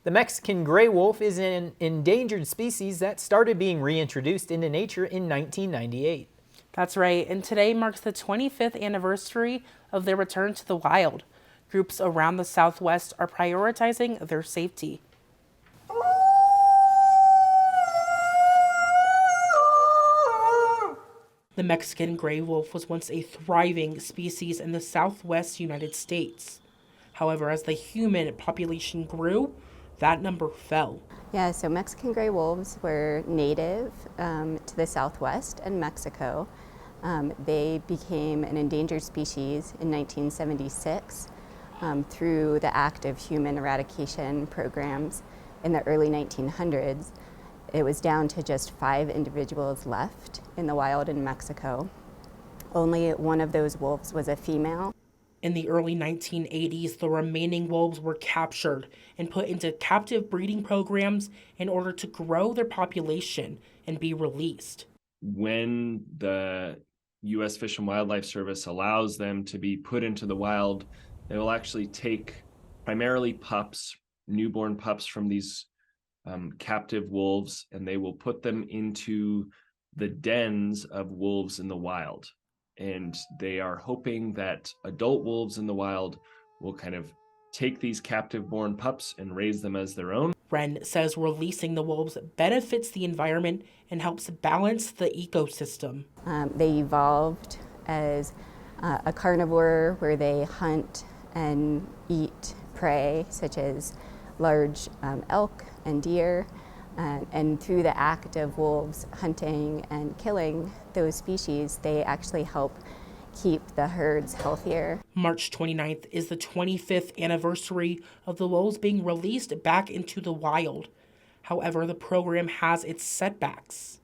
The Mexican gray wolf is an endangered species that started being reintroduced into nature in 1998. That's right, and today marks the 25th anniversary of their return to the wild. Groups around the Southwest are prioritizing their safety. The Mexican gray wolf was once a thriving species in the Southwest United States. However, as the human population grew, that number fell. Yeah, so Mexican gray wolves were native to the Southwest and Mexico. They became an endangered species in 1976 through the active human eradication programs in the early 1900s. It was down to just 5 individuals left in the wild in Mexico. Only one of those wolves was a female. In the early 1980s, the remaining wolves were captured and put into captive breeding programs in order to grow their population and be released. When the U.S. Fish and Wildlife Service allows them to be put into the wild, they will actually take primarily pups, newborn pups from these captive wolves, and they will put them into the dens of wolves in the wild. And they are hoping that adult wolves in the wild will kind of take these captive born pups and raise them as their own. Wren says releasing the wolves benefits the environment and helps balance the ecosystem. They evolved as a carnivore where they hunt and eat prey such as large elk and deer. And through the act of wolves hunting and killing those species, they actually help keep the herds healthier. March 29th is the 25th anniversary of the wolves being released back into the wild. However, the program has its setbacks.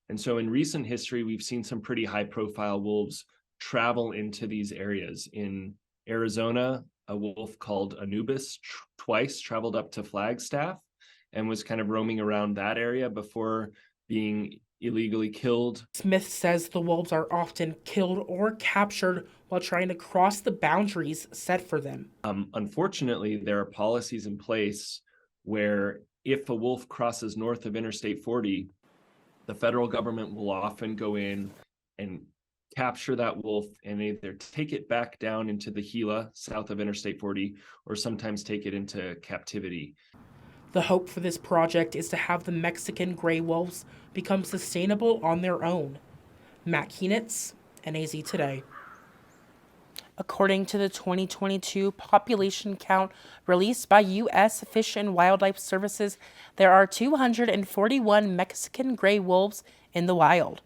And so in recent history, we've seen some pretty high-profile wolves travel into these areas. In Arizona, a wolf called Anubis twice traveled up to Flagstaff and was kind of roaming around that area before being illegally killed. Smith says the wolves are often killed or captured while trying to cross the boundaries set for them. Unfortunately, there are policies in place where if a wolf crosses north of Interstate 40, the federal government will often go in and capture that wolf and either take it back down into the Gila south of Interstate 40 or sometimes take it into captivity. The hope for this project is to have the Mexican gray wolves become sustainable on their own. Matt Keenitz, NAZ Today. According to the 2022 population count released by U.S. Fish and Wildlife Services, there are 241 Mexican gray wolves in the wild.